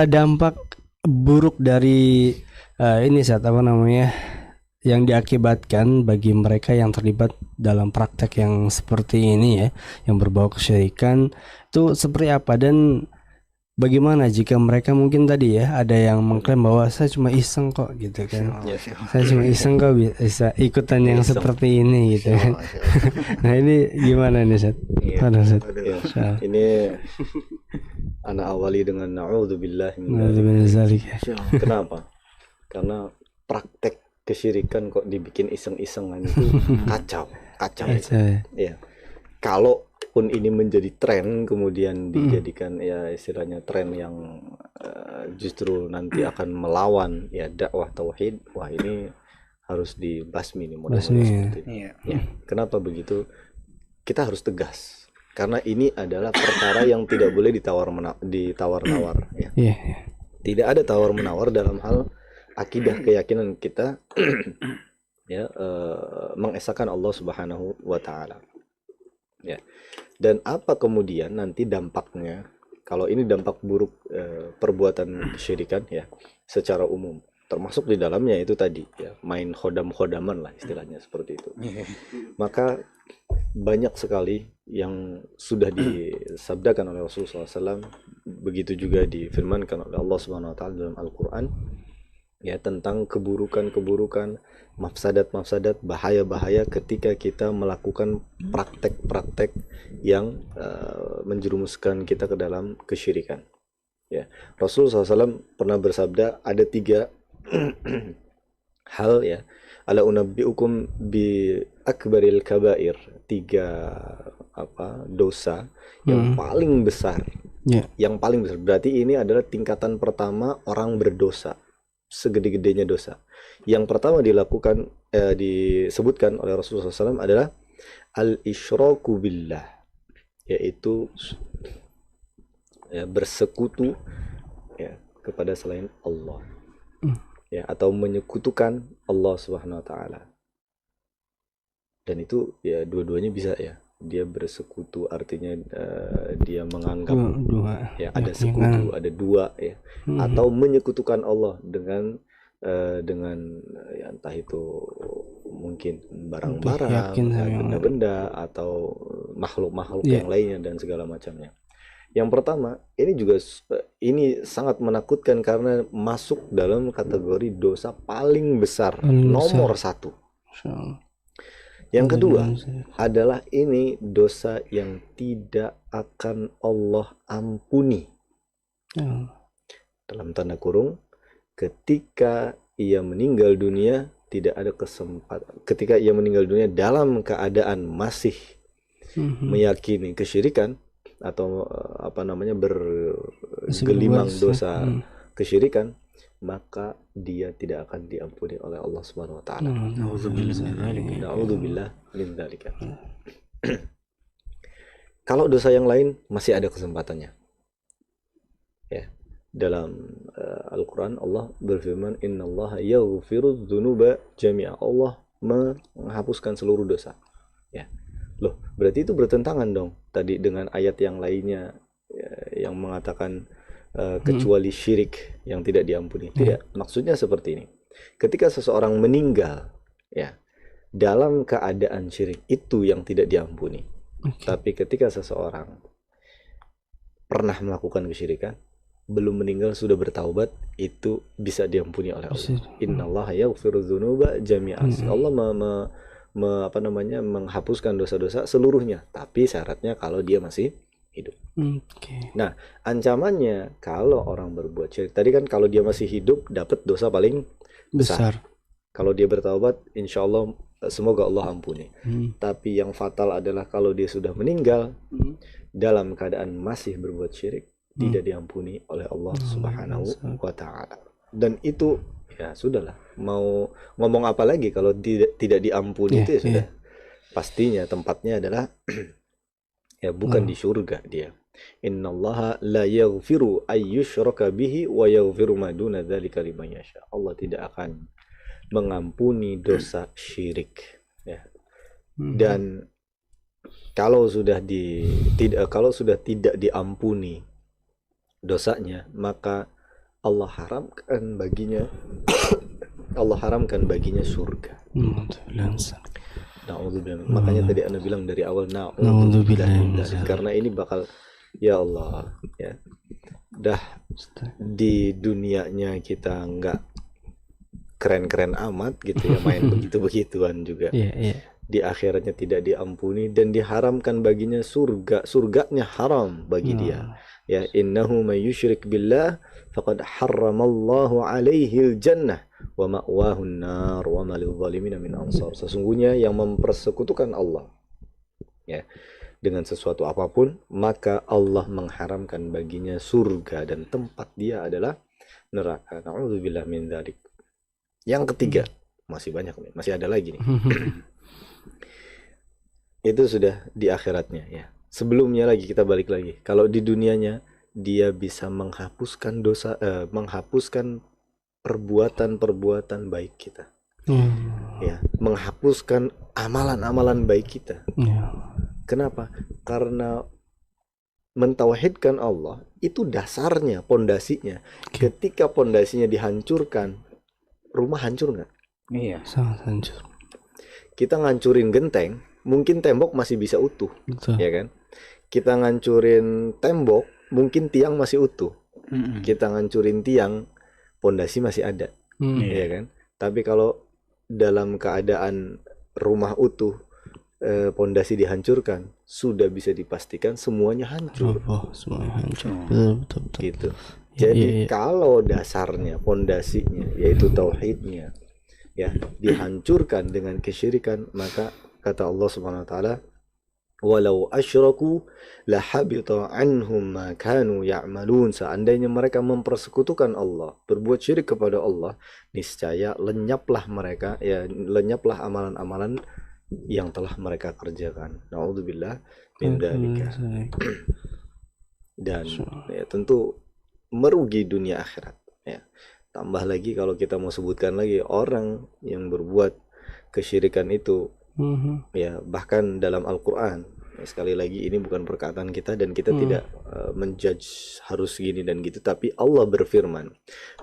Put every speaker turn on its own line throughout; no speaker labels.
Dampak buruk dari ini saat apa namanya yang diakibatkan bagi mereka yang terlibat dalam praktek yang seperti ini ya, yang berbau kesyirikan itu seperti apa, dan bagaimana jika mereka mungkin tadi ya ada yang mengklaim bahwa saya cuma iseng kok gitu kan,
Ya,
saya cuma iseng kok bisa ikutan yang
iseng.
seperti ini gitu kan. Nah ini gimana nih Sat?
Iya.
Aduh, Sat.
Ya.
Insya-
Ini anak awali dengan na'udzubillah min
Alhamdulillah
dzalik.
min dzalik ya.
Kenapa? Karena praktek kesyirikan kok dibikin iseng-isengan itu kacau.
Kacau ya.
Ya. Kalaupun ini menjadi tren kemudian dijadikan ya istilahnya tren yang justru nanti akan melawan ya dakwah tauhid, wah ini harus dibasmi nih model-model
Basmi,
seperti ini. Ya. Kenapa begitu? Kita harus tegas karena ini adalah perkara yang tidak boleh ditawar-nawar ya.
Iya.
Tidak ada tawar-menawar dalam hal akidah keyakinan kita ya mengesahkan Allah Subhanahu wa taala. Ya. Dan apa kemudian nanti dampaknya kalau ini dampak buruk perbuatan kesyirikan ya secara umum, termasuk di dalamnya itu tadi ya main khodam-khodaman lah istilahnya seperti itu. Maka banyak sekali yang sudah disabdakan oleh Rasulullah SAW, begitu juga difirmankan oleh Allah Subhanahu Wa Taala dalam Al-Quran ya tentang keburukan-keburukan, mafsadat-mafsadat, bahaya-bahaya ketika kita melakukan praktek-praktek yang menjerumuskan kita ke dalam kesyirikan. Ya, Rasulullah SAW pernah bersabda ada 3 hal ya. Ala unabbiukum bi akbaril kabair, 3 dosa yang paling besar. Yang paling besar berarti ini adalah tingkatan pertama orang berdosa, segede-gedenya dosa. Yang pertama dilakukan disebutkan oleh Rasulullah SAW adalah al-isyraku billah, yaitu ya, bersekutu ya kepada selain Allah. Ya, atau menyekutukan Allah Subhanahu wa taala. Dan itu ya dua-duanya bisa ya. Dia bersekutu artinya dia menganggap ya ada sekutu, ada dua ya. Atau menyekutukan Allah dengan ya entah itu mungkin barang-barang, benda-benda atau makhluk-makhluk yang lainnya dan segala macamnya. Yang pertama, ini sangat menakutkan karena masuk dalam kategori dosa paling besar, nomor 1. Yang kedua adalah ini dosa yang tidak akan Allah ampuni. Dalam tanda kurung, ketika ia meninggal dunia tidak ada kesempatan. Ketika ia meninggal dunia dalam keadaan masih meyakini kesyirikan atau bergelimang dosa kesyirikan, maka dia tidak akan diampuni oleh Allah Subhanahu wa taala. Nauzubillah min dzalik. Kalau dosa yang lain masih ada kesempatannya. Ya. Dalam Al-Qur'an Allah berfirman, "Innallaha yaghfiru dzunuba jami'a." Allah menghapuskan seluruh dosa. Ya. Loh, berarti itu bertentangan dong tadi dengan ayat yang lainnya ya, yang mengatakan kecuali syirik yang tidak diampuni. Tidak, maksudnya seperti ini. Ketika seseorang meninggal ya dalam keadaan syirik itu yang tidak diampuni. Tapi ketika seseorang pernah melakukan kesyirikan, belum meninggal sudah bertaubat, itu bisa diampuni oleh Allah. Innallaha yaghfiru dzunuba jami'an. Allah menghapuskan dosa-dosa seluruhnya, tapi syaratnya kalau dia masih hidup. Nah, ancamannya kalau orang berbuat syirik tadi kan, kalau dia masih hidup dapat dosa paling besar. Kalau dia bertaubat, insya Allah semoga Allah ampuni. Tapi yang fatal adalah kalau dia sudah meninggal dalam keadaan masih berbuat syirik, tidak diampuni oleh Allah Subhanahu wa taala. Dan itu ya sudahlah, mau ngomong apa lagi kalau tidak diampuni, itu ya sudah. Pastinya tempatnya adalah ya bukan di surga dia. Innallaha la yaghfiru ayyushraka bihi wa yaghfiru ma duna dzalika liman yasha. Allah tidak akan mengampuni dosa syirik ya. Dan kalau sudah tidak diampuni dosanya, maka Allah haramkan baginya Allah haramkan baginya surga. Na'udzubillah. Makanya tadi Anda bilang dari awal na'udzubillah, karena ini bakal, ya Allah, ya dah di dunianya kita nggak keren-keren amat gitu ya, main begitu-begituan juga. Di akhiratnya tidak diampuni dan diharamkan baginya surganya haram bagi dia. Ya, innahu may yusyrik billah faqad harramallahu alaihi jannah wa ma'wahu an-nar wa ma lidh-dhalimin min ansar. Sesungguhnya yang mempersekutukan Allah ya dengan sesuatu apapun, maka Allah mengharamkan baginya surga dan tempat dia adalah neraka. Na'udzubillah min dzalik. Yang ketiga, masih banyak nih, masih ada lagi nih. Itu sudah di akhiratnya ya. Sebelumnya lagi kita balik lagi. Kalau di dunianya dia bisa menghapuskan dosa, menghapuskan perbuatan-perbuatan baik kita. Ya, menghapuskan amalan-amalan baik kita. Kenapa? Karena mentauhidkan Allah itu dasarnya, pondasinya. Ketika pondasinya dihancurkan, rumah hancur nggak?
Iya,
sangat hancur.
Kita ngancurin genteng, mungkin tembok masih bisa utuh. Betul. Ya kan? Kita ngancurin tembok, mungkin tiang masih utuh. Kita ngancurin tiang, pondasi masih ada. Ya kan? Tapi kalau dalam keadaan rumah utuh, pondasi dihancurkan, sudah bisa dipastikan semuanya hancur.
Semuanya hancur. Betul.
Gitu. Jadi kalau dasarnya, pondasinya yaitu tauhidnya ya dihancurkan dengan kesyirikan, maka kata Allah Subhanahu wa taala, walau asyraku la habita anhum ma kanu ya'malun. Seandainya mereka mempersekutukan Allah, berbuat syirik kepada Allah, niscaya lenyaplah mereka, ya lenyaplah amalan-amalan yang telah mereka kerjakan. Na'udzubillah min dzalika. Dan ya tentu merugi dunia akhirat ya. Tambah lagi kalau kita mau sebutkan lagi orang yang berbuat kesyirikan itu ya, bahkan dalam Al-Qur'an ya, sekali lagi ini bukan perkataan kita dan kita tidak menjudge harus gini dan gitu, tapi Allah berfirman,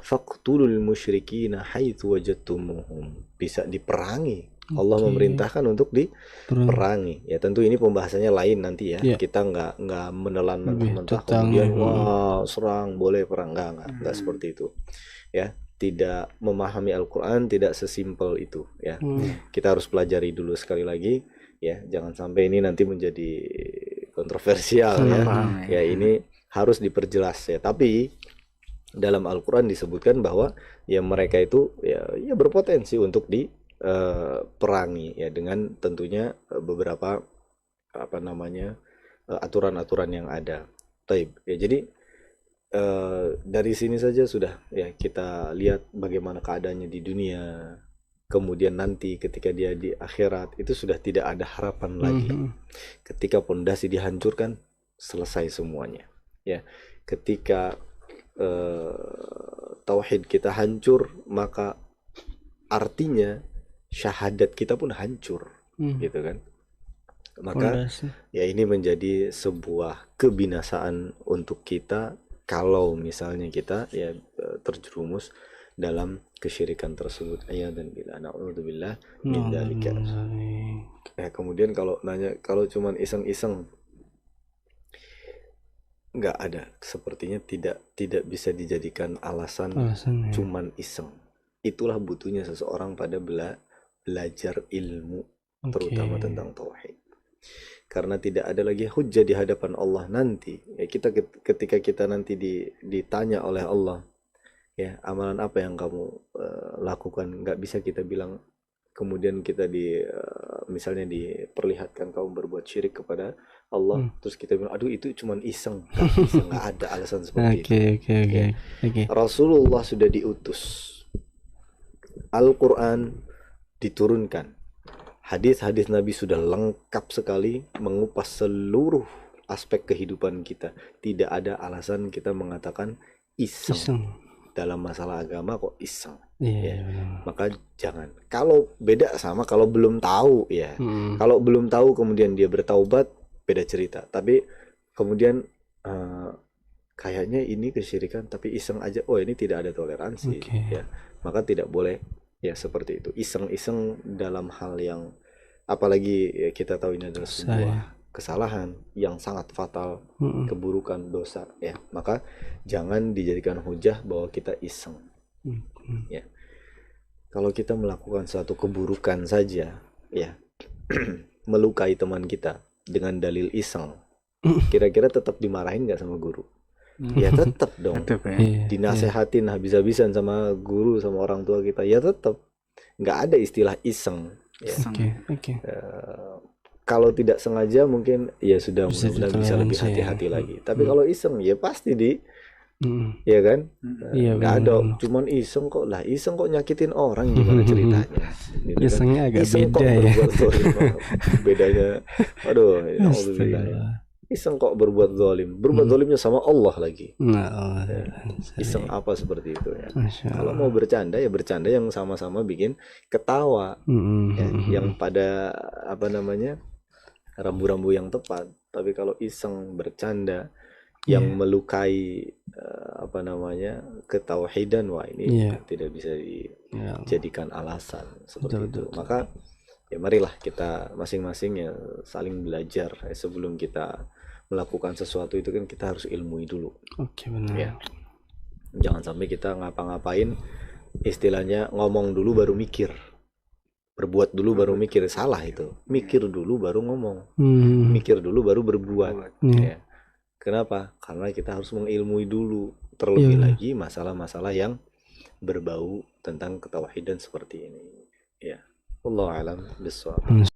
faqtulul musyrikina haitsu wajadtumuhum, bisa diperangi. Allah memerintahkan untuk diperangi. Ya tentu ini pembahasannya lain nanti ya. Kita nggak menelan mentah-mentah kemudian wah serang boleh perang, nggak seperti itu. Ya, tidak memahami Al-Qur'an tidak sesimpel itu ya. Kita harus pelajari dulu sekali lagi ya. Jangan sampai ini nanti menjadi kontroversial ya. Ya ini harus diperjelas ya. Tapi dalam Al-Qur'an disebutkan bahwa ya mereka itu ya berpotensi untuk perangi ya, dengan tentunya beberapa aturan-aturan yang ada. Taib ya, jadi dari sini saja sudah ya kita lihat bagaimana keadaannya di dunia, kemudian nanti ketika dia di akhirat itu sudah tidak ada harapan lagi. Ketika pondasi dihancurkan, selesai semuanya ya. Ketika tauhid kita hancur, maka artinya syahadat kita pun hancur, gitu kan? Maka ya ini menjadi sebuah kebinasaan untuk kita kalau misalnya kita ya terjerumus dalam kesyirikan tersebut. Dan bila na'udzubillah min dzalika. Ya kemudian kalau nanya, kalau cuman iseng-iseng, nggak ada, sepertinya tidak bisa dijadikan alasan cuman iseng. Itulah butuhnya seseorang pada belajar ilmu, terutama tentang tauhid. Karena tidak ada lagi hujjah di hadapan Allah nanti. Ya, ketika kita nanti ditanya oleh Allah, ya amalan apa yang kamu lakukan, nggak bisa kita bilang. Kemudian kita misalnya diperlihatkan kamu berbuat syirik kepada Allah, terus kita bilang, aduh itu cuman iseng. Nggak ada alasan seperti itu. Rasulullah sudah diutus, Al-Quran diturunkan, hadis-hadis Nabi sudah lengkap sekali mengupas seluruh aspek kehidupan kita. Tidak ada alasan kita mengatakan iseng. Dalam masalah agama kok iseng. Maka jangan. Kalau beda sama kalau belum tahu ya. Kalau belum tahu kemudian dia bertaubat, beda cerita. Tapi kemudian kayaknya ini kesyirikan tapi iseng aja, oh ini tidak ada toleransi, ya maka tidak boleh ya seperti itu, iseng-iseng dalam hal yang apalagi ya, kita tahu ini adalah sebuah kesalahan yang sangat fatal, keburukan, dosa, ya maka jangan dijadikan hujah bahwa kita iseng. Ya kalau kita melakukan suatu keburukan saja, ya melukai teman kita dengan dalil iseng, kira-kira tetap dimarahin nggak sama guru? Ya tetap dong, dinasehatin habis-habisan sama guru, sama orang tua kita, ya tetap nggak ada istilah iseng. Ya. Kalau tidak sengaja mungkin ya sudah, mudah-mudahan bisa lebih hati-hati lagi. Tapi kalau iseng ya pasti ya kan, nggak ada cuman iseng kok lah, iseng kok nyakitin orang, gimana ceritanya? Gitu
Isengnya
kan?
agak
Iseng
beda
kok
ya.
Bedanya, aduh, ya, iseng kok berbuat zalimnya sama Allah lagi. Iseng apa seperti itu ya? Kalau mau bercanda ya bercanda yang sama-sama bikin ketawa, ya, yang pada apa namanya rambu-rambu yang tepat. Tapi kalau iseng bercanda yang melukai apa namanya ketauhidan, wah ini tidak bisa dijadikan alasan seperti itu. Maka ya marilah kita masing-masing ya saling belajar sebelum kita melakukan sesuatu itu kan kita harus ilmui dulu.
Benar.
Ya. Jangan sampai kita ngapa-ngapain istilahnya ngomong dulu baru mikir. Berbuat dulu baru mikir, salah itu. Mikir dulu baru ngomong. Mikir dulu baru berbuat. Ya. Kenapa? Karena kita harus mengilmui dulu terlebih lagi masalah-masalah yang berbau tentang ketauhidan seperti ini. Ya. Wallahu a'lam bishawab.